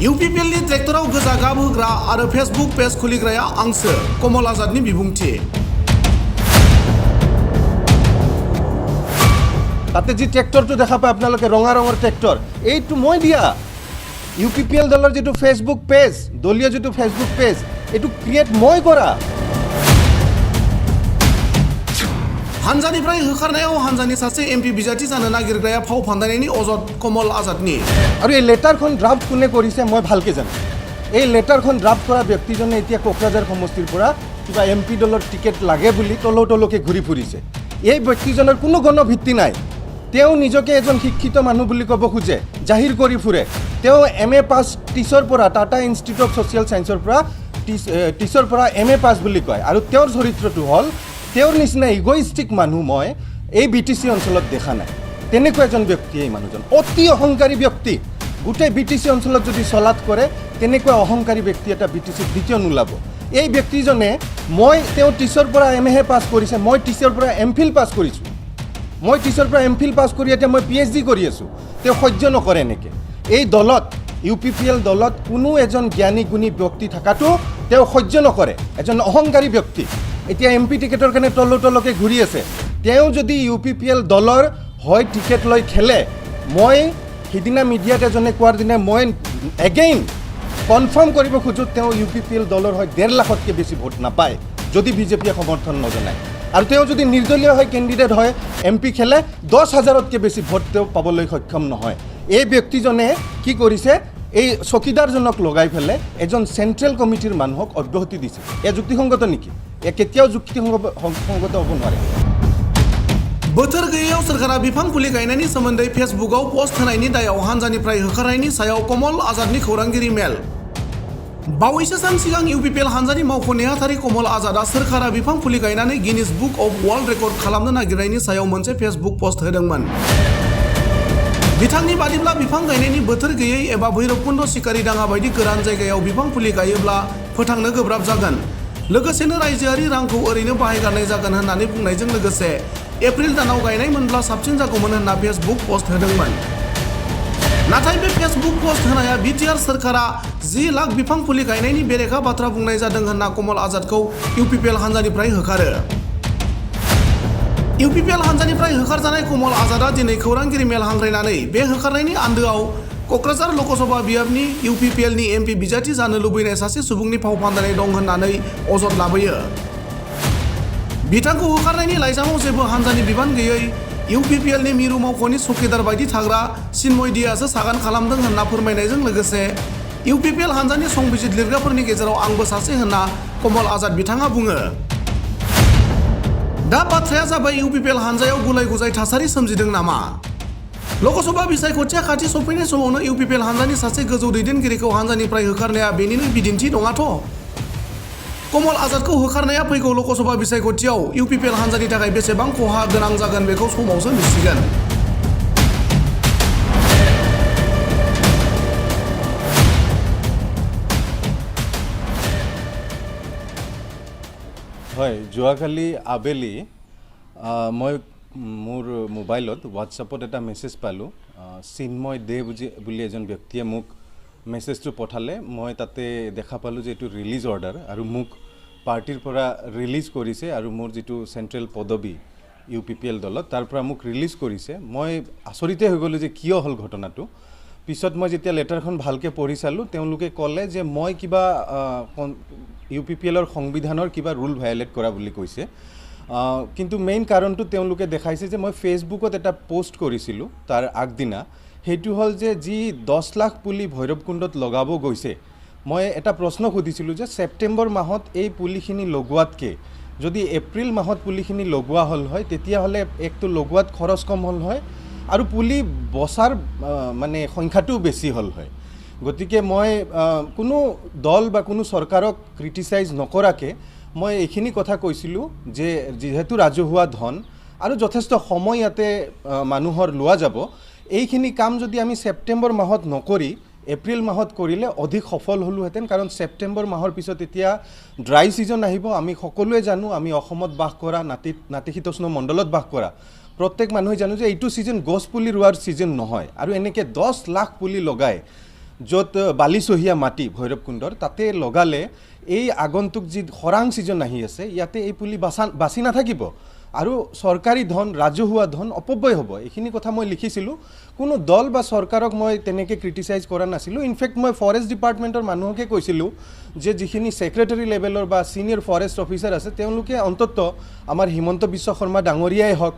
इउपिपिएलनि ट्रेक्टराव गोजा गाब होग्रा आरो फेसबुक पेज खुलिग्राया आंसो कमल आजादनि बिबुंथि। ताते जी ट्रेक्टरটো দেখা পায় আপোনালোকে ৰঙা ৰঙৰ ট্ৰেক্টৰ এইটো মই দিয়া ইউপিপিএল দলৰ যেটো ফেসবুক পেজ দলীয় যেটো ফেসবুক পেজ এটো ক্ৰিয়েট মই কৰা हानजानिफ्राय होखारनायाव हानजानि सासे एमपि बिजाथि जानो नागिरग्राया फाव फान्दायनायनि अजद कमल आजादनि। আৰু এই লেটাৰখন ড্ৰাফট কোনে কৰিছে মই ভালকে জানো। এই লেটাৰখন ড্ৰাফট কৰা ব্যক্তিজনে এতিয়া কোকৰাঝাৰ সমষ্টিৰ পৰা কিবা এমপি দলৰ টিকেট লাগে বুলি তলকে ঘূৰি ফুৰিছে। এই ব্যক্তিজনৰ কোনো গণ ভিত্তি নাই। তেওঁ নিজকে এজন শিক্ষিত মানুহ বুলি ক'ব খোজে জাহিৰ কৰি ফুৰে। তেওঁ MA পাছ টিচৰ পৰা টাটা ইনষ্টিটিউট অফ ছ'চিয়েল সায়েন্সৰ পৰা টিচৰ পৰা MA পাছ বুলি কয় আৰু তেওঁৰ চৰিত্ৰটো হ'ল তেওঁৰ নিচিনা ইগোইষ্টিক মানুহ মই এই BTC অঞ্চলত দেখা নাই। তেনেকুৱা এজন ব্যক্তি এই মানুহজন অতি অহংকাৰী ব্যক্তি। গোটেই BTC অঞ্চলত যদি চলাত কৰে তেনেকুৱা অহংকাৰী ব্যক্তি এটা BTC দ্বিতীয় নোলাব। এই ব্যক্তিজনে মই তেওঁ টিচৰ পৰা MA পাছ কৰিছে, মই টিচৰ পৰা MPhil পাছ কৰিছোঁ। মই টিচৰ পৰা MPhil পাছ কৰি এতিয়া মই PhD কৰি আছোঁ। তেওঁ সহ্য নকৰে এনেকৈ। এই দলত ইউপিপিএল দলত কোনো এজন জ্ঞানী গুণী ব্যক্তি থকাটো তেওঁ সহ্য নকৰে। এজন অহংকাৰী ব্যক্তি এতিয়া MP টিকেটৰ কাৰণে তলকে ঘূৰি আছে। তেওঁ যদি ইউপিপিএল দলৰ হয় টিকেট লৈ খেলে মই সিদিনা মিডিয়াত এজনে কোৱাৰ দিনা মই এগেইন কনফাৰ্ম কৰিব খোজোঁ তেওঁ ইউপিপিএল দলৰ হয় 1.5 লাখতকৈ বেছি ভোট নাপায় যদি বিজেপিয়ে সমৰ্থন নজনায়। আৰু তেওঁ যদি নিৰ্দলীয় হয় কেণ্ডিডেট হয় MP খেলে 10,000তকৈ বেছি ভোট তেওঁ পাবলৈ সক্ষম নহয়। এই ব্যক্তিজনে কি কৰিছে এই চকীদাৰজনক লগাই ফেলে এজন চেণ্ট্ৰেল কমিটিৰ মানুহক অব্যাহতি দিছে। এয়া যুক্তিসংগত নেকি? এয়া কেতিয়াও যুক্তিসংগত হ'ব নোৱাৰে। बोथोर गैयैयाव सोरखारा बिफां फुलि गायनायनि सोमोन्दै फेसबुकआव पोस्ट होनायनि दायाव हानजानिफ्राय होखारनायनि सायाव कमल आजादनि खौरांगिरि मेल। बावैसो सान सिगां इउपिपिएल हानजानि मावख' नेहाथारि कमल आजादआ सोरखारा बिफां फुलि गायनानै Guinness book of world record खालामनो नागिरनायनि सायाव मोनसे फेसबुक पोस्ट होदोंमोन। बिथांनि बादिब्ला बिफां गायनायनि बोथोर गैयै एबा भैरबकुन्द सिकारिडाङा बायदि गोरान जायगायाव बिफां फुलि गायोब्ला फोथांनो गोब्राब जागोन। लोगोसेनो रायजोआरि रांखौ ओरैनो बाहायगारनाय जागोन होननानै बुंनायजों लोगोसे एप्रिल दानाव गायनाय मोनब्ला साबसिन जागौमोन होनना फेसबुक पोस्ट होदोंमोन। नाथाय बे फेसबुक पोस्ट होनाया बिटिआर सोरखारा 10 लाख बिफां फुलि गायनायनि बेरेखा बाथ्रा बुंनाय जादों होनना कमल आजादखौ इउपिपिएल हानजानिफ्राय होखारो। इउपिपिएल हानजानिफ्राय होखारजानाय कमल आजादआ दिनै खौरांगिरि मेल हांख्रायनानै बे होखारनायनि आन्दोआव क'क्राझार लकसभा बियाबनि इउपिपिएलनि एमपि बिजाथि जानो लुबैनाय सासे सुबुंनि फाव फान्दायनाय दं होननानै अजद लाबोयो। बिथांखौ होखारनायनि लाइजामाव जेबो हानजानि बिबान गैयै इउपिपिएलनि मिरु मावख'नि चौकीदार बायदि थाग्रा चिन्मय दियासो सागान खालामदों होनना फोरमायनायजों लोगोसे इउपिपिएल हानजानि संबिजित लिरग्राफोरनि गेजेराव आंबो सासे होनना कमल आजाद बिथाङा बुङो। दा बाथ्राया जाबाय इउपिपिएल हानजायाव गुलाय गुजाय थासारि सोमजिदों नामा? लकसभा बिसायख'थिया खाथि सफैनाय समावनो इउपिपिएल हानजानि सासे गोजौ दैदेनगिरिखौ हानजानिफ्राय होखारनाया बेनिनो बिदिन्थि नङाथ'। कमल आजादखौ होखारनाया फैगौ लकसभा बिसायख'थियाव इउपिपिएल हानजानि थाखाय बेसेबां खहा गोनां जागोन बेखौ समावसो मिथिगोन। হয় যোৱাকালি আবেলি মই মোৰ মোবাইলত হোৱাটছআপত এটা মেছেজ পালোঁ। চিন্ময় দে বুলি এজন ব্যক্তিয়ে মোক মেছেজটো পঠালে। মই তাতে দেখা পালোঁ যে এইটো ৰিলিজ অৰ্ডাৰ আৰু মোক পাৰ্টিৰ পৰা ৰিলিজ কৰিছে আৰু মোৰ যিটো চেণ্ট্ৰেল পদবী ইউপিপিএল দলত তাৰ পৰা মোক ৰিলিজ কৰিছে। মই আচৰিতে হৈ গ'লোঁ যে কিয় হ'ল ঘটনাটো। পিছত মই যেতিয়া লেটাৰখন ভালকৈ পঢ়ি চালোঁ তেওঁলোকে ক'লে যে মই কিবা ইউপিপিএলৰ সংবিধানৰ কিবা ৰুল ভায়লেট কৰা বুলি কৈছে। কিন্তু মেইন কাৰণটো তেওঁলোকে দেখাইছে যে মই ফেচবুকত এটা পোষ্ট কৰিছিলোঁ তাৰ আগদিনা। সেইটো হ'ল যে যি 10 লাখ পুলি ভৈৰৱকুণ্ডত লগাব গৈছে মই এটা প্ৰশ্ন সুধিছিলোঁ যে ছেপ্টেম্বৰ মাহত এই পুলিখিনি লগোৱাতকৈ যদি এপ্ৰিল মাহত পুলিখিনি লগোৱা হ'ল হয় তেতিয়াহ'লে একটো লগোৱাত খৰচ কম হ'ল হয় আৰু পুলি বছাৰ মানে সংখ্যাটোও বেছি হ'ল হয়। গতিকে মই কোনো দল বা কোনো চৰকাৰক ক্ৰিটিচাইজ নকৰাকৈ মই এইখিনি কথা কৈছিলোঁ যে যিহেতু ৰাজহুৱা ধন আৰু যথেষ্ট সময় ইয়াতে মানুহৰ লোৱা যাব এইখিনি কাম যদি আমি ছেপ্টেম্বৰ মাহত নকৰি এপ্ৰিল মাহত কৰিলে অধিক সফল হ'লোহেঁতেন। কাৰণ ছেপ্টেম্বৰ মাহৰ পিছত এতিয়া ড্ৰাই ছিজন আহিব। আমি সকলোৱে জানো আমি অসমত বাস কৰা নাতিশীতোষ্ণ মণ্ডলত বাস কৰা প্ৰত্যেক মানুহে জানো যে এইটো ছিজন গছ পুলি ৰোৱাৰ ছিজন নহয় আৰু এনেকৈ 10 লাখ পুলি লগাই য'ত বালিচহীয়া মাটি ভৈৰৱকুণ্ডৰ তাতে লগালে এই আগন্তুক যি খৰাং ছিজন আহি আছে ইয়াতে এই পুলি বাচি নাথাকিব আৰু চৰকাৰী ধন ৰাজহুৱা ধন অপব্যয় হ'ব। এইখিনি কথা মই লিখিছিলোঁ। কোনো দল বা চৰকাৰক মই তেনেকৈ ক্ৰিটিচাইজ কৰা নাছিলোঁ। ইনফেক্ট মই ফৰেষ্ট ডিপাৰ্টমেণ্টৰ মানুহকে কৈছিলোঁ যে যিখিনি ছেক্ৰেটাৰী লেভেলৰ বা ছিনিয়ৰ ফৰেষ্ট অফিচাৰ আছে তেওঁলোকে অন্তত আমাৰ হিমন্ত বিশ্ব শৰ্মা ডাঙৰীয়াই হওক,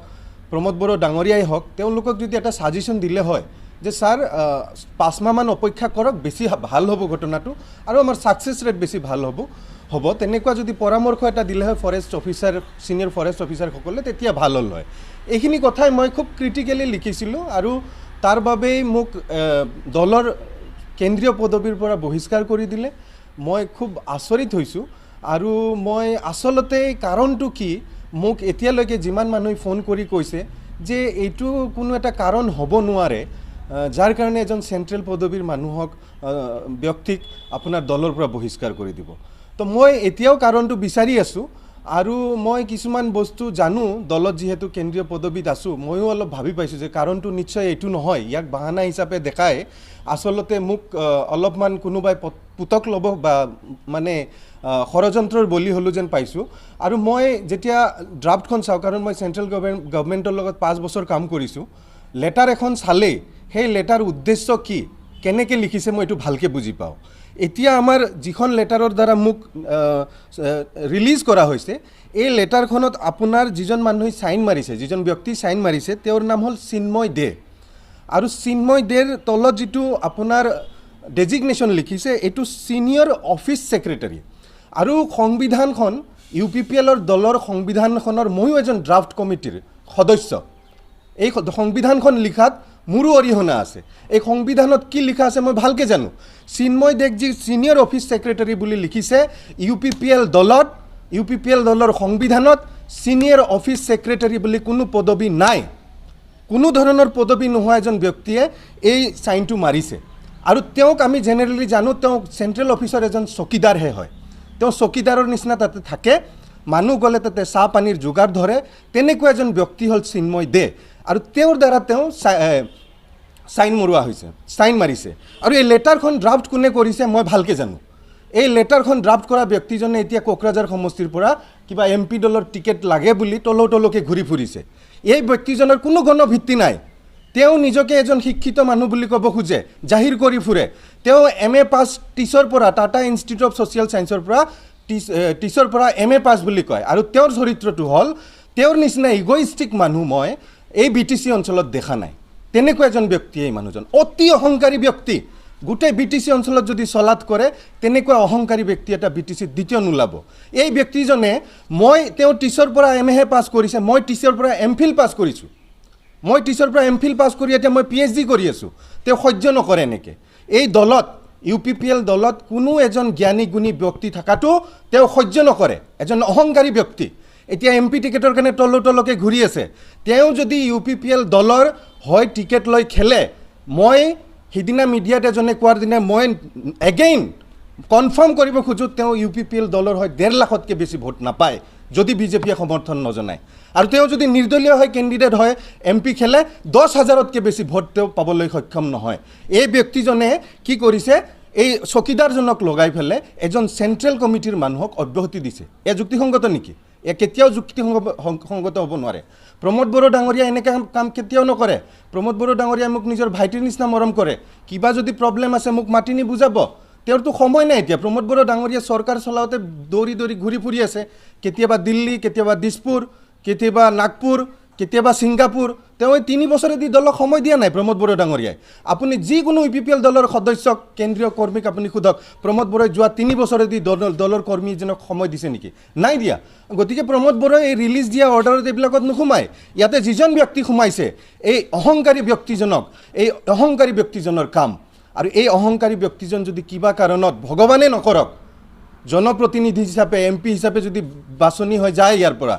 প্ৰমোদ বড়ো ডাঙৰীয়াই হওক, তেওঁলোকক যদি এটা ছাজেশ্যন দিলে হয় যে ছাৰ 5 মাহমান অপেক্ষা কৰক, বেছি ভাল হ'ব ঘটনাটো আৰু আমাৰ ছাকচেছ ৰেট বেছি ভাল হ'ব তেনেকুৱা যদি পৰামৰ্শ এটা দিলে হয় ফৰেষ্ট অফিচাৰ, ছিনিয়ৰ ফৰেষ্ট অফিচাৰসকলে, তেতিয়া ভাল হ'ল হয়। এইখিনি কথাই মই খুব ক্ৰিটিকেলি লিখিছিলোঁ আৰু তাৰ বাবেই মোক দলৰ কেন্দ্ৰীয় পদবীৰ পৰা বহিষ্কাৰ কৰি দিলে। মই খুব আচৰিত হৈছোঁ আৰু মই আচলতে কাৰণটো কি, মোক এতিয়ালৈকে যিমান মানুহে ফোন কৰি কৈছে যে এইটো কোনো এটা কাৰণ হ'ব নোৱাৰে যাৰ কাৰণে এজন চেণ্ট্ৰেল পদবীৰ মানুহক ব্যক্তিক আপোনাৰ দলৰ পৰা বহিষ্কাৰ কৰি দিব। তো মই এতিয়াও কাৰণটো বিচাৰি আছোঁ আৰু মই কিছুমান বস্তু জানো, দলত যিহেতু কেন্দ্ৰীয় পদবীত আছোঁ, ময়ো অলপ ভাবি পাইছোঁ যে কাৰণটো নিশ্চয় এইটো নহয়। ইয়াক বাহানা হিচাপে দেখাই আচলতে মোক অলপমান কোনোবাই পুতক ল'ব বা মানে ষড়যন্ত্ৰৰ বলি হ'লোঁ যেন পাইছোঁ। আৰু মই যেতিয়া ড্ৰাফ্টখন চাওঁ, কাৰণ মই চেণ্ট্ৰেল গভৰ্ণমেণ্টৰ লগত 5 বছৰ কাম কৰিছোঁ, লেটাৰ এখন চালেই সেই লেটাৰ উদ্দেশ্য কি, কেনেকৈ লিখিছে মই এইটো ভালকৈ বুজি পাওঁ। এতিয়া আমাৰ যিখন লেটাৰৰ দ্বাৰা মোক ৰিলিজ কৰা হৈছে, এই লেটাৰখনত আপোনাৰ যিজন মানুহে চাইন মাৰিছে, যিজন ব্যক্তি চাইন মাৰিছে, তেওঁৰ নাম হ'ল চিন্ময় দে। আৰু চিন্ময় দেৰ তলত যিটো আপোনাৰ ডেজিগনেশ্যন লিখিছে এইটো ছিনিয়ৰ অফিচ ছেক্ৰেটাৰী। আৰু সংবিধানখন UPPLৰ দলৰ সংবিধানখনৰ ময়ো এজন ড্ৰাফ্ট কমিটিৰ সদস্য। এই সংবিধানখন লিখাত মোৰো অৰিহণা আছে। এই সংবিধানত কি লিখা আছে মই ভালকৈ জানো। চিন্ময় দেক যি ছিনিয়ৰ অফিচ ছেক্ৰেটাৰী বুলি লিখিছে, UPPL দলৰ সংবিধানত ছিনিয়ৰ অফিচ ছেক্ৰেটাৰী বুলি কোনো পদবী নাই। কোনো ধৰণৰ পদবী নোহোৱা এজন ব্যক্তিয়ে এই চাইনটো মাৰিছে। আৰু তেওঁক আমি জেনেৰেলি জানো তেওঁ চেণ্ট্ৰেল অফিচৰ এজন চকীদাৰহে হয়। তেওঁ চকীদাৰৰ নিচিনা তাতে থাকে, মানুহ গ'লে তাতে চাহ পানীৰ যোগাৰ ধৰে, তেনেকুৱা এজন ব্যক্তি হ'ল চিন্ময় দে। আৰু তেওঁৰ দ্বাৰা তেওঁ চাইন মৰোৱা হৈছে, চাইন মাৰিছে। আৰু এই লেটাৰখন ড্ৰাফ্ট কোনে কৰিছে মই ভালকৈ জানো। এই লেটাৰখন ড্ৰাফ্ট কৰা ব্যক্তিজনে এতিয়া কোকৰাঝাৰ সমষ্টিৰ পৰা কিবা MP দলৰ টিকেট লাগে বুলি তলকে ঘূৰি ফুৰিছে। এই ব্যক্তিজনৰ কোনো গণভিত্তি নাই। তেওঁ নিজকে এজন শিক্ষিত মানুহ বুলি ক'ব খোজে, জাহিৰ কৰি ফুৰে। তেওঁ MA পাছ টিচৰ পৰা, টাটা ইনষ্টিটিউট অফ ছ'চিয়েল ছায়েন্সৰ পৰা টিচৰ পৰা MA পাছ বুলি কয়। আৰু তেওঁৰ চৰিত্ৰটো হ'ল, তেওঁৰ নিচিনা ইগ'ইষ্টিক মানুহ মই এই BTC অঞ্চলত দেখা নাই। তেনেকুৱা এজন ব্যক্তি এই মানুহজন, অতি অহংকাৰী ব্যক্তি। গোটেই BTC অঞ্চলত যদি চলাত কৰে, তেনেকুৱা অহংকাৰী ব্যক্তি এটা BTCত দ্বিতীয় নোলাব। এই ব্যক্তিজনে তেওঁ টিচৰ পৰা MA পাছ কৰিছে, মই টিচৰ পৰা MPhil পাছ কৰিছোঁ। মই টিচৰ পৰা MPhil পাছ কৰি এতিয়া মই PhD কৰি আছোঁ। তেওঁ সহ্য নকৰে এনেকৈ। এই দলত UPPL দলত কোনো এজন জ্ঞানী গুণী ব্যক্তি থকাটো তেওঁ সহ্য নকৰে, এজন অহংকাৰী ব্যক্তি। এতিয়া MP টিকেটৰ কাৰণে তলকে ঘূৰি আছে। তেওঁ যদি UPPL দলৰ হয় টিকেট লৈ খেলে, মই সিদিনা মিডিয়াত এজনে কোৱাৰ দিনা মই এগেইন কনফাৰ্ম কৰিব খোজোঁ তেওঁ UPPL দলৰ হয় 1.5 লাখতকৈ বেছি ভোট নাপায় যদি বিজেপিয়ে সমৰ্থন নজনায়। আৰু তেওঁ যদি নিৰ্দলীয় হয় কেণ্ডিডেট হয় MP খেলে, 10,000তকৈ বেছি ভোট তেওঁ পাবলৈ সক্ষম নহয়। এই ব্যক্তিজনে কি কৰিছে, এই চকীদাৰজনক লগাই পেলাই এজন চেণ্ট্ৰেল কমিটিৰ মানুহক অব্যাহতি দিছে। এয়া যুক্তিসংগত নেকি? এয়া কেতিয়াও যুক্তিসংগত হ'ব নোৱাৰে। প্ৰমোদ বড়ো ডাঙৰীয়া এনেকৈ কাম কেতিয়াও নকৰে। প্ৰমোদ বড়ো ডাঙৰীয়াই মোক নিজৰ ভাইটিৰ নিচিনা মৰম কৰে। কিবা যদি প্ৰব্লেম আছে মোক মাতি নি বুজাব। তেওঁৰতো সময় নাই এতিয়া। প্ৰমোদ বড়ো ডাঙৰীয়া চৰকাৰ চলাওঁতে দৌৰি ঘূৰি ফুৰি আছে। কেতিয়াবা দিল্লী, কেতিয়াবা দিছপুৰ, কেতিয়াবা নাগপুৰ, কেতিয়াবা ছিংগাপুৰ। তেওঁ 3 বছৰেদি দলক সময় দিয়া নাই প্ৰমোদ বড়ো ডাঙৰীয়াই। আপুনি যিকোনো UPPL দলৰ সদস্যক, কেন্দ্ৰীয় কৰ্মীক আপুনি সোধক, প্ৰমোদ বড়োই যোৱা 3 বছৰেদি দলৰ কৰ্মীজনক সময় দিছে নেকি? নাই দিয়া। গতিকে প্ৰমোদ বড়োই এই ৰিলিজ দিয়া অৰ্ডাৰত এইবিলাকত নোসোমায়। ইয়াতে যিজন ব্যক্তি সোমাইছে, এই অহংকাৰী ব্যক্তিজনৰ কাম। আৰু এই অহংকাৰী ব্যক্তিজন যদি কিবা কাৰণত ভগৱানে নকৰক জনপ্ৰতিনিধি হিচাপে MP হিচাপে যদি বাছনি হৈ যায় ইয়াৰ পৰা,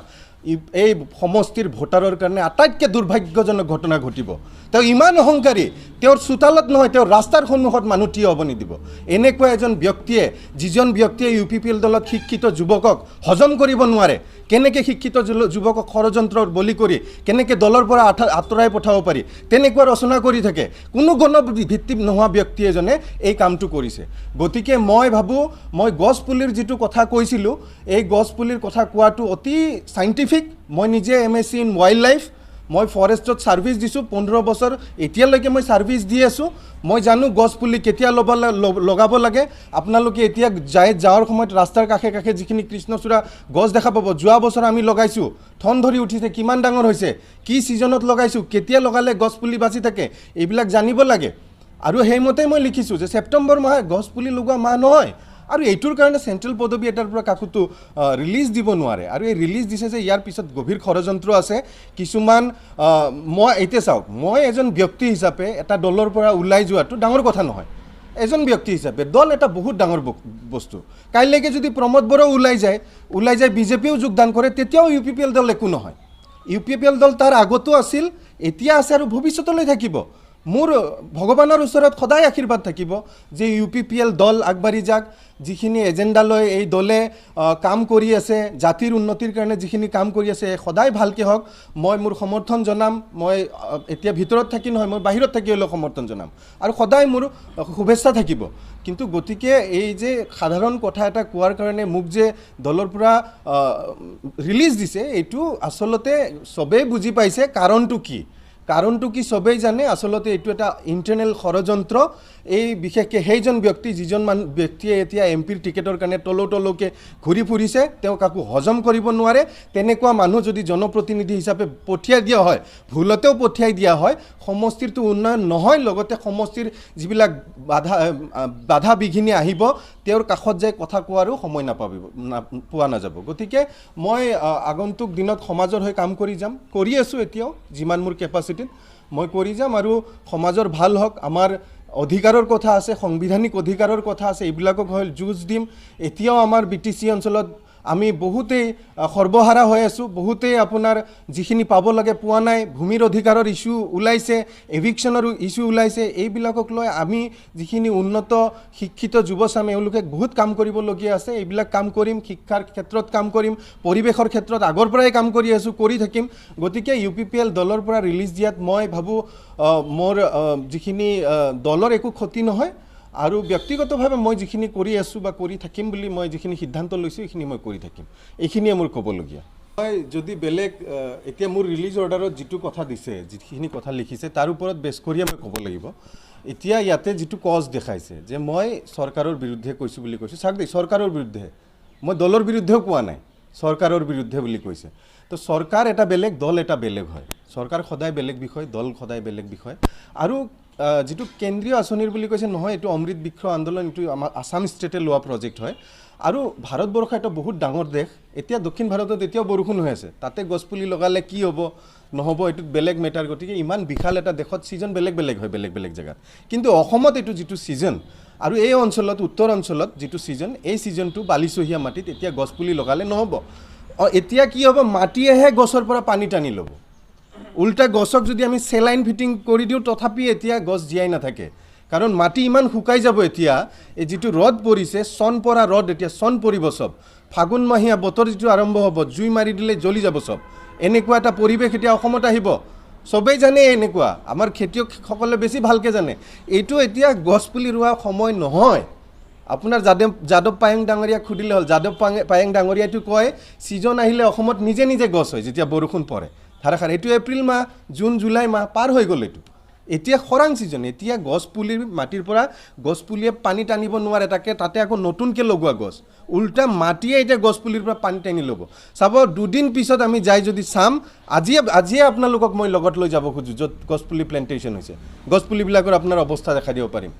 এই সমষ্টিৰ ভোটাৰৰ কাৰণে আটাইতকৈ দুৰ্ভাগ্যজনক ঘটনা ঘটিব তেওঁ ইমান অহংকাৰী তেওঁৰ চোতালত নহয় তেওঁৰ ৰাস্তাৰ সন্মুখত মানুহ থিয় হ'ব নিদিব এনেকুৱা এজন ব্যক্তিয়ে যিজন ব্যক্তিয়ে UPPL দলত শিক্ষিত যুৱকক হজম কৰিব নোৱাৰে কেনেকৈ শিক্ষিত যুৱকক ষড়যন্ত্ৰৰ বলি কৰি কেনেকৈ দলৰ পৰা আঁতৰাই পঠাব পাৰি তেনেকুৱা ৰচনা কৰি থাকে কোনো গণভিত্তি নোহোৱা ব্যক্তি এজনে এই কামটো কৰিছে গতিকে মই ভাবোঁ মই গছপুলিৰ যিটো কথা কৈছিলোঁ এই গছপুলিৰ কথা কোৱাটো অতি চাইণ্টিফিক মই নিজে MSc ইন ৱাইল্ড লাইফ মই ফৰেষ্টত ছাৰ্ভিচ দিছোঁ 15 বছৰ এতিয়ালৈকে মই ছাৰ্ভিচ দি আছোঁ মই জানো গছপুলি কেতিয়া লগাব লাগে আপোনালোকে এতিয়া যাওয়াৰ সময়ত ৰাস্তাৰ কাষে কাষে যিখিনি কৃষ্ণচূড়া গছ দেখা পাব যোৱা বছৰ আমি লগাইছোঁ ঠন ধৰি উঠিছে কিমান ডাঙৰ হৈছে কি ছিজনত লগাইছোঁ কেতিয়া লগালে গছপুলি বাচি থাকে এইবিলাক জানিব লাগে আৰু সেইমতে মই লিখিছোঁ যে ছেপ্টেম্বৰ মাহ গছপুলি লগোৱা মাহ নহয় আৰু এইটোৰ কাৰণে চেণ্ট্ৰেল পদবী এটাৰ পৰা কাকোতো ৰিলিজ দিব নোৱাৰে আৰু এই ৰিলিজ দিছে যে ইয়াৰ পিছত গভীৰ ষড়যন্ত্ৰ আছে কিছুমান মই এতিয়া চাওক মই এজন ব্যক্তি হিচাপে এটা দলৰ পৰা ওলাই যোৱাটো ডাঙৰ কথা নহয় এজন ব্যক্তি হিচাপে দল এটা বহুত ডাঙৰ বস্তু কাইলৈকে যদি প্ৰমোদ বড়ো ওলাই যায় বিজেপিও যোগদান কৰে তেতিয়াও UPPL দল একো নহয় UPPL দল তাৰ আগতো আছিল এতিয়া আছে আৰু ভৱিষ্যতলৈ থাকিব মোৰ ভগৱানৰ ওচৰত সদায় আশীৰ্বাদ থাকিব যে UPPL দল আগবাঢ়ি যাক যিখিনি এজেণ্ডা লৈ এই দলে কাম কৰি আছে জাতিৰ উন্নতিৰ কাৰণে যিখিনি কাম কৰি আছে সদায় ভালকৈ হওক মই মোৰ সমৰ্থন জনাম মই এতিয়া ভিতৰত থাকি নহয় মই বাহিৰত থাকি হ'লেও সমৰ্থন জনাম আৰু সদায় মোৰ শুভেচ্ছা থাকিব কিন্তু গতিকে এই যে সাধাৰণ কথা এটা কোৱাৰ কাৰণে মোক যে দলৰ পৰা ৰিলিজ দিছে এইটো আচলতে চবেই বুজি পাইছে কাৰণটো কি সবেই জানে আসলতে এইটো এটা ইন্টাৰনেল ষড়যন্ত্ৰ এই বিশেষকৈ সেইজন ব্যক্তি যিজন ব্যক্তিয়ে এতিয়া এমপিৰ টিকেটৰ কাৰণে তলকে ঘূৰি ফুৰিছে তেওঁ কাকো হজম কৰিব নোৱাৰে তেনেকুৱা মানুহ যদি জনপ্ৰতিনিধি হিচাপে পঠিয়াই দিয়া হয় ভুলতেও পঠিয়াই দিয়া হয় সমষ্টিৰটো উন্নয়ন নহয় লগতে সমষ্টিৰ যিবিলাক বাধা বিঘিনি আহিব তেওঁৰ কাষত যায় কথা কোৱাৰো সময় পোৱা নাযাব গতিকে মই আগন্তুক দিনত সমাজৰ হৈ কাম কৰি আছো এতিয়াও যিমান মোৰ কেপাচিটিত মই কৰি যাম আৰু সমাজৰ ভাল হওক আমাৰ অধিকাৰৰ কথা আছে সাংবিধানিক অধিকাৰৰ কথা আছে এইবিলাকক হয় যুঁজ দিম এতিয়াও আমাৰ BTC অঞ্চলত আমি বহুতেই সৰ্বহাৰা হৈ আছো বহুতেই আপোনাৰ যিখিনি পাব লাগে পোৱা নাই ভূমিৰ অধিকাৰৰ ইস্যু ওলাইছে এভিকশ্যনৰ ইস্যু ওলাইছে এইবিলাকক লৈ আমি যিখিনি উন্নত শিক্ষিত যুৱচামে এওঁলোকে বহুত কাম কৰিবলগীয়া আছে এইবিলাক কাম কৰিম শিক্ষাৰ ক্ষেত্ৰত কাম কৰিম পৰিৱেশৰ ক্ষেত্ৰত আগৰ পৰাই কাম কৰি আছো কৰি থাকিম গতিকে UPPL দলৰ পৰা ৰিলিজ দিয়াত মই ভাবোঁ মোৰ যিখিনি দলৰ একো ক্ষতি নহয় আৰু ব্যক্তিগতভাৱে মই যিখিনি কৰি আছো বা কৰি থাকিম বুলি মই যিখিনি সিদ্ধান্ত লৈছো এইখিনি মই কৰি থাকিম এইখিনিয়ে মোৰ ক'বলগীয়া মই যদি বেলেগ এতিয়া মোৰ ৰিলিজ অৰ্ডাৰত যিটো কথা দিছে যিখিনি কথা লিখিছে তাৰ ওপৰত বেছ কৰি মই ক'ব লাগিব এতিয়া ইয়াতে যিটো কজ দেখাইছে যে মই চৰকাৰৰ বিৰুদ্ধে কৈছো বুলি কৈছো চাওক দেই চৰকাৰৰ বিৰুদ্ধে মই দলৰ বিৰুদ্ধেও কোৱা নাই চৰকাৰৰ বিৰুদ্ধে বুলি কৈছে তো চৰকাৰ এটা বেলেগ দল এটা বেলেগ হয় চৰকাৰ সদায় বেলেগ বিষয় দল সদায় বেলেগ বিষয় আৰু যেটো কেন্দ্ৰীয় আঁচনিৰ বুলি কৈছে নহয় এটো অমৃত বৃক্ষ আন্দোলন এটো আমাৰ আসাম ষ্টেটে লোৱা প্ৰজেক্ট হয় আৰু ভাৰতবৰ্ষ এটা বহুত ডাঙৰ দেশ এতিয়া দক্ষিণ ভাৰতত এতিয়াও বৰষুণ হৈ আছে তাতে গছপুলি লগালে কি হ'ব নহব এটো বেলেগ মেটাৰ গতিকে ইমান বিশাল এটা দেশত সিজন বেলেগ হয় বেলেগ জায়গাত কিন্তু অসমত এটো যেটো সিজন আৰু এই অঞ্চলত উত্তৰ অঞ্চলত যেটো সিজন এই সিজনটো বালিচহীয়া মাটিত এতিয়া গছপুলি লগালে নহব এতিয়া কি হ'ব মাটিয়েহে গছৰ পৰা পানী টানি ল'ব উল্টা গছক যদি আমি সেলাইন ফিটিং কৰি দিও তথাপি এতিয়া গছ জিয়াই নাথাকে কাৰণ মাটি ইমান শুকাই যাব এতিয়া এই যেটো ৰদ পৰিছে সন পৰা ৰদ এতিয়া সন পৰিব সব ফাগুন মাহিয়া বতৰ যেটো আৰম্ভ হ'ব জুই মাৰি দিলে জ্বলি যাব সব এনেকুৱা এটা পৰিবেশ এতিয়া অসমত আহিব সবেই জানে এনেকুৱা আমাৰ খেতিয়কসকলে বেছি ভালকে জানে এইটো এতিয়া গছপুলি ৰোৱা সময় নহয় আপোনাৰ যাদৱ পায়েং ডাঙৰীয়া খুদিলে হল যাদৱ পায়েং ডাঙৰীয়াটো কয় সিজন আহিলে অসমত নিজে গছ হয় যেতিয়া বৰষুণ পৰে ধাৰাসাৰ এইটো এপ্ৰিল মাহ জুন জুলাই মাহ পাৰ হৈ গ'ল এইটো এতিয়া খৰাং সিজন এতিয়া গছপুলিৰ মাটিৰ পৰা গছপুলিয়ে পানী টানিব নোৱাৰে তাতে আকৌ নতুনকৈ লগোৱা গছ উল্টা মাটিয়ে এতিয়া গছপুলিৰ পৰা পানী টানি ল'ব চাব দুদিন পিছত আমি যাই যদি চাম আজিয়ে আপোনালোকক মই লগত লৈ যাব খুজো য'ত গছপুলি প্লেণ্টেশ্যন হৈছে গছপুলিবিলাকৰ আপোনাৰ অৱস্থা দেখা দিব পাৰিম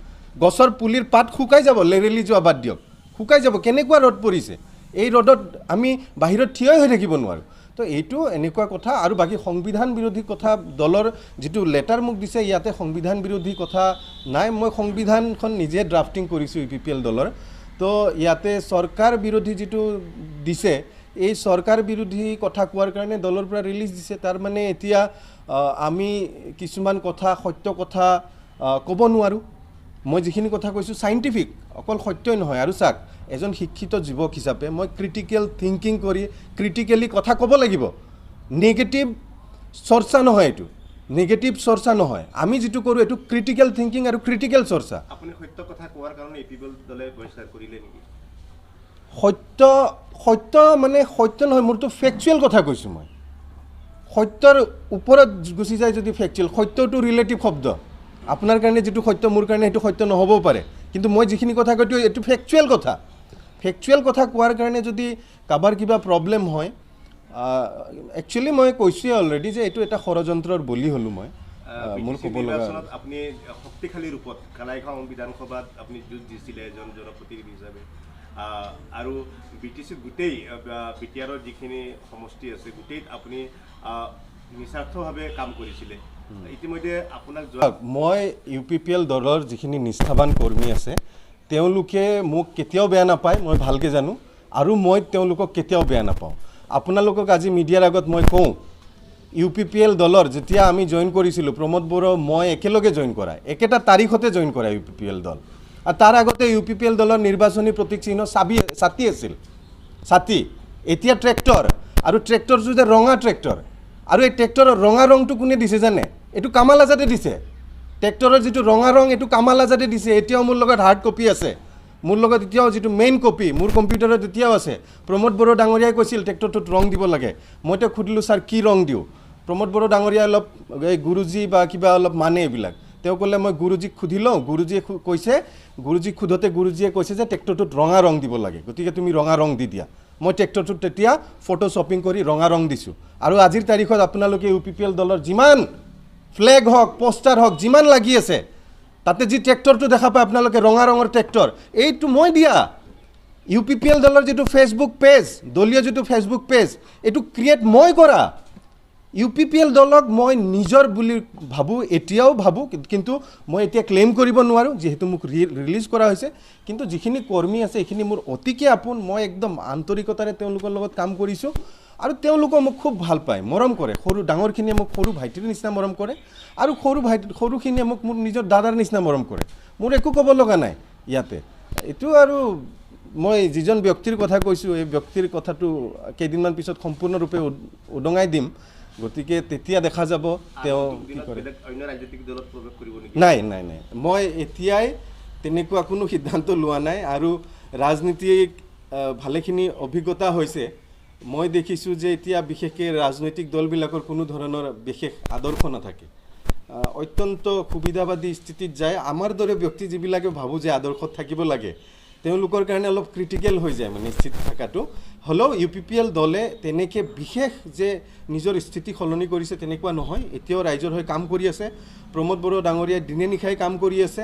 গছৰ পুলিৰ পাত শুকাই যাব লেৰেলি যোৱা বাদ দিয়ক শুকাই যাব কেনেকুৱা ৰ'দ পৰিছে এই ৰ'দত আমি বাহিৰত থিয় হৈ থাকিব নোৱাৰো তো এইটো এনেকুৱা কথা আৰু বাকি সংবিধান বিৰোধী কথা দলৰ যেটো লেটাৰ মোক দিছে ইয়াতে সংবিধান বিৰোধী কথা নাই মই সংবিধানখন নিজে ড্ৰাফটিং কৰিছো UPPL দলৰ তো ইয়াতে চৰকাৰ বিৰোধী যেটো দিছে এই চৰকাৰ বিৰোধী কথা কোৱাৰ কাৰণে দলৰ পৰা ৰিলিজ দিছে তাৰ মানে এতিয়া আমি কিছুমান কথা সত্য কথা ক'ব নোৱাৰোঁ মই যিখিনি কথা কৈছোঁ সাইণ্টিফিক অকল সত্যই নহয় আৰু চাওক এজন শিক্ষিত যুৱক হিচাপে মই ক্ৰিটিকেল থিংকিং কৰি ক্ৰিটিকেলি কথা ক'ব লাগিব নেগেটিভ চৰ্চা নহয় এইটো নেগেটিভ চৰ্চা নহয় আমি যিটো কৰোঁ এইটো ক্ৰিটিকেল থিংকিং আৰু ক্ৰিটিকেল চৰ্চা আপুনি সত্য কথা কোৱাৰ কাৰণে ইপিবল দলে বহিষ্কাৰ কৰিলে নেকি সত্য মানে সত্য নহয় মোৰতো ফেকচুৱেল কথা কৈছোঁ মই সত্যৰ ওপৰত গুচি যায় যদি ফেকচুৱেল সত্যটো ৰিলেটিভ শব্দ আপোনাৰ কাৰণে যিটো সত্য মোৰ কাৰণে সেইটো সত্য নহ'বও পাৰে কিন্তু মই যিখিনি কথা কৈছোঁ এইটো ফেকচুৱেল কথা কোৱাৰ কাৰণে যদি কাৰোবাৰ কিবা প্ৰব্লেম হয় একচুৱেলি মই কৈছোঁৱে অলৰেডি যে এইটো এটা ষড়যন্ত্ৰৰ বলি হ'লোঁ মই মোৰ ক'ব লগা আপুনি শক্তিশালী ৰূপত কানাইগাঁও বিধানসভাত আপুনি যুঁজ দিছিলে এজন জনপ্ৰতিনিধি হিচাপে আৰু BTC গোটেই BTRৰ যিখিনি সমষ্টি আছে গোটেই আপুনি নিস্বাৰ্থভাৱে কাম কৰিছিলে ইতিমধ্যে আপোনাক মই UPPL দলৰ যিখিনি নিষ্ঠাবান কৰ্মী আছে তেওঁলোকে মোক কেতিয়াও বেয়া নাপায় মই ভালকৈ জানো আৰু মই তেওঁলোকক কেতিয়াও বেয়া নাপাওঁ আপোনালোকক আজি মিডিয়াৰ আগত মই কওঁ UPPL দলৰ যেতিয়া আমি জইন কৰিছিলোঁ প্ৰমোদ বড়ো মই একেলগে জইন কৰা একেটা তাৰিখতে জইন কৰা UPPL দল আৰু তাৰ আগতে UPPL দলৰ নিৰ্বাচনী প্ৰতীক চিহ্ন ছাতি আছিল ছাতি এতিয়া ট্ৰেক্টৰ আৰু ট্ৰেক্টৰটো যে ৰঙা ট্ৰেক্টৰ আৰু এই ট্ৰেক্টৰৰ ৰঙা ৰংটো কোনে দিছে জানে এইটো কামাল আজাদে দিছে ট্ৰেক্টৰৰ যিটো ৰঙা ৰং এইটো কামাল আজাদে দিছে এতিয়াও মোৰ লগত হাৰ্ড কপি আছে মোৰ লগত এতিয়াও যিটো মেইন কপি মোৰ কম্পিউটাৰত এতিয়াও আছে প্ৰমোদ বড়ো ডাঙৰীয়াই কৈছিল ট্ৰেক্টৰটোত ৰং দিব লাগে মই তেওঁক সুধিলোঁ ছাৰ কি ৰং দিওঁ প্ৰমোদ বড়ো ডাঙৰীয়াই অলপ এই গুৰুজী বা কিবা অলপ মানে এইবিলাক তেওঁ ক'লে মই গুৰুজীক সুধি লওঁ গুৰুজীয়ে কৈছে গুৰুজীক সোধোতে গুৰুজীয়ে কৈছে যে ট্ৰেক্টৰটোত ৰঙা ৰং দিব লাগে গতিকে তুমি ৰঙা ৰং দি দিয়া মই ট্ৰেক্টৰটোত তেতিয়া ফটো শ্বপিং কৰি ৰঙা ৰং দিছোঁ আৰু আজিৰ তাৰিখত আপোনালোকে UPPL দলৰ যিমান ফ্লেগ হওক পোষ্টাৰ হওক যিমান লাগি আছে তাতে যি ট্ৰেক্টৰটো দেখা পায় আপোনালোকে ৰঙা ৰঙৰ ট্ৰেক্টৰ এইটো মই দিয়া UPPL দলৰ যিটো ফেচবুক পেজ দলীয় যিটো ফেচবুক পেজ এইটো ক্ৰিয়েট মই কৰা UPPL দলক মই নিজৰ বুলি ভাবোঁ এতিয়াও ভাবোঁ কিন্তু মই এতিয়া ক্লেইম কৰিব নোৱাৰোঁ যিহেতু মোক ৰিলিজ কৰা হৈছে কিন্তু যিখিনি কৰ্মী আছে এইখিনি মোৰ অতিকে আপোন মই একদম আন্তৰিকতাৰে তেওঁলোকৰ লগত কাম কৰিছোঁ আৰু তেওঁলোকে মোক খুব ভাল পায় মৰম কৰে সৰু ডাঙৰখিনিয়ে মোক সৰু ভাইটিৰ নিচিনা মৰম কৰে আৰু সৰুখিনিয়ে মোক মোৰ নিজৰ দাদাৰ নিচিনা মৰম কৰে মোৰ একো ক'ব লগা নাই ইয়াতে এইটো আৰু মই যিজন ব্যক্তিৰ কথা কৈছোঁ এই ব্যক্তিৰ কথাটো কেইদিনমান পিছত সম্পূৰ্ণৰূপে উদঙাই দিম গতিকে তেতিয়া দেখা যাব তেওঁ কি কৰে অন্য ৰাজনৈতিক দলত প্ৰৱেশ কৰিব নেকি নাই মই এতিয়াই তেনেকুৱা কোনো সিদ্ধান্ত লোৱা নাই আৰু ৰাজনীতিক ভালেখিনি অভিজ্ঞতা হৈছে মই দেখিছোঁ যে এতিয়া বিশেষকৈ ৰাজনৈতিক দলবিলাকৰ কোনো ধৰণৰ বিশেষ আদৰ্শ নাথাকে অত্যন্ত সুবিধাবাদী স্থিতিত যায় আমাৰ দৰে ব্যক্তি যিবিলাকে ভাবোঁ যে আদৰ্শত থাকিব লাগে তেওঁলোকৰ কাৰণে অলপ ক্ৰিটিকেল হৈ যায় মানে স্থিতি থকাটো হ'লেও UPPL দলে তেনেকৈ বিশেষ যে নিজৰ স্থিতি সলনি কৰিছে তেনেকুৱা নহয় এতিয়াও ৰাইজৰ হৈ কাম কৰি আছে প্ৰমোদ বড়ো ডাঙৰীয়াই দিনে নিশাই কাম কৰি আছে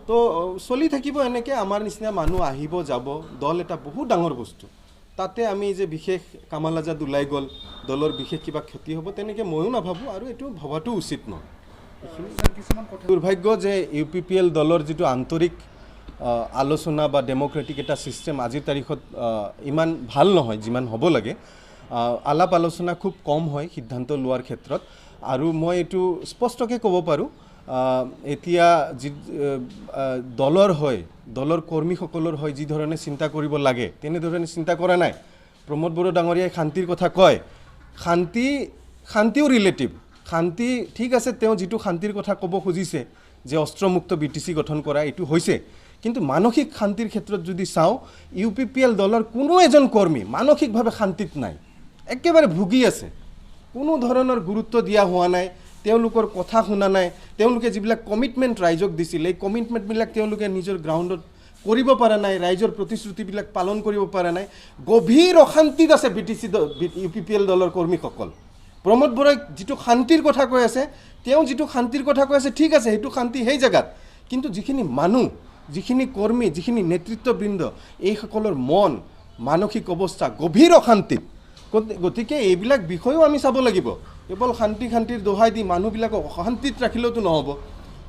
তো চলি থাকিব এনেকৈ আমাৰ নিচিনা মানুহ আহিব যাব দল এটা বহুত ডাঙৰ বস্তু তাতে আমি যে বিশেষ কামাল আজাদ ওলাই গ'ল দলৰ বিশেষ কিবা ক্ষতি হ'ব তেনেকৈ ময়ো নাভাবোঁ আৰু এইটো ভবাটো উচিত নহয় দুৰ্ভাগ্য যে UPPL দলৰ যিটো আন্তৰিক আলোচনা বা ডেম'ক্ৰেটিক এটা ছিষ্টেম আজিৰ তাৰিখত ইমান ভাল নহয় যিমান হ'ব লাগে আলাপ আলোচনা খুব কম হয় সিদ্ধান্ত লোৱাৰ ক্ষেত্ৰত আৰু মই এইটো স্পষ্টকৈ ক'ব পাৰোঁ এতিয়া যি দলৰ হয় দলৰ কৰ্মীসকলৰ হয় যি ধৰণে চিন্তা কৰিব লাগে তেনেধৰণে চিন্তা কৰা নাই প্ৰমোদ বড়ো ডাঙৰীয়াই শান্তিৰ কথা কয় শান্তিও ৰিলেটিভ শান্তি ঠিক আছে তেওঁ যিটো শান্তিৰ কথা ক'ব খুজিছে যে অস্ত্ৰমুক্ত BTC গঠন কৰা এইটো হৈছে কিন্তু মানসিক শান্তিৰ ক্ষেত্ৰত যদি চাওঁ UPPL দলৰ কোনো এজন কৰ্মী মানসিকভাৱে শান্তিত নাই একেবাৰে ভুগি আছে কোনো ধৰণৰ গুৰুত্ব দিয়া হোৱা নাই তেওঁলোকৰ কথা শুনা নাই তেওঁলোকে যিবিলাক কমিটমেণ্ট ৰাইজক দিছিল এই কমিটমেণ্টবিলাক তেওঁলোকে নিজৰ গ্ৰাউণ্ডত কৰিব পৰা নাই ৰাইজৰ প্ৰতিশ্ৰুতিবিলাক পালন কৰিব পৰা নাই গভীৰ অশান্তিত আছে UPPL দলৰ কৰ্মীসকল প্ৰমোদ বড়োই যিটো শান্তিৰ কথা কৈ আছে তেওঁ যিটো শান্তিৰ কথা কৈ আছে ঠিক আছে সেইটো শান্তি সেই জেগাত কিন্তু যিখিনি মানুহ যিখিনি কৰ্মী যিখিনি নেতৃত্ববৃন্দ এইসকলৰ মন মানসিক অৱস্থা গভীৰ অশান্তিত গতিকে এইবিলাক বিষয়েও আমি চাব লাগিব কেৱল শান্তিৰ দোহাই দি মানুহবিলাকক অশান্তিত ৰাখিলেওতো নহ'ব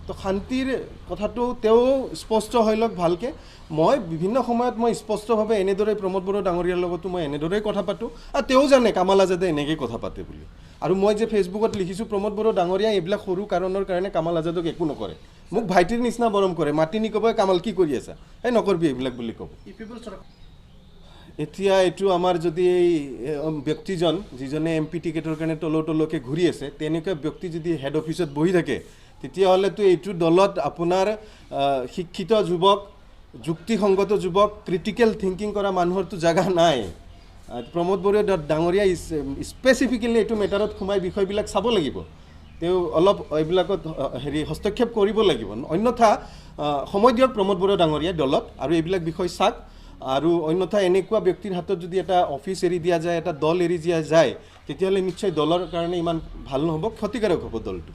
তো শান্তিৰ কথাটো তেওঁ স্পষ্ট হৈ লওক ভালকৈ মই বিভিন্ন সময়ত মই স্পষ্টভাৱে এনেদৰে প্ৰমোদ বড়ো ডাঙৰীয়াৰ লগতো মই এনেদৰেই কথা পাতোঁ আৰু তেওঁ জানে কামাল আজাদে এনেকৈ কথা পাতে বুলি আৰু মই যে ফেচবুকত লিখিছোঁ প্ৰমোদ বড়ো ডাঙৰীয়া এইবিলাক সৰু কাৰণৰ কাৰণে কামাল আজাদক একো নকৰে মোক ভাইটিৰ নিচিনা মৰম কৰে মাতি নি ক'ব কামাল কি কৰি আছা এই নকৰবি এইবিলাক বুলি ক'ব এতিয়া এইটো আমাৰ যদি এই ব্যক্তিজন যিজনে MP টিকেটৰ কাৰণে তলকৈ ঘূৰি আছে তেনেকুৱা ব্যক্তি যদি হেড অফিচত বহি থাকে তেতিয়াহ'লেতো এইটো দলত আপোনাৰ শিক্ষিত যুৱক যুক্তিসংগত যুৱক ক্ৰিটিকেল থিংকিং কৰা মানুহৰতো জাগা নাই প্ৰমোদ বড়ো ডাঙৰীয়া স্পেচিফিকেলি এইটো মেটাৰত সোমাই বিষয়বিলাক চাব লাগিব তেওঁ অলপ এইবিলাকত হস্তক্ষেপ কৰিব লাগিব অন্যথা সময় দিয়ক প্ৰমোদ বড়ো ডাঙৰীয়া দলত আৰু এইবিলাক বিষয় চাওক আৰু অন্যথা এনেকুৱা ব্যক্তিৰ হাতত যদি এটা অফিচ এৰি দিয়া যায় এটা দল এৰি দিয়া যায় তেতিয়াহ'লে নিশ্চয় দলৰ কাৰণে ইমান ভাল নহ'ব ক্ষতিকাৰক হ'ব দলটো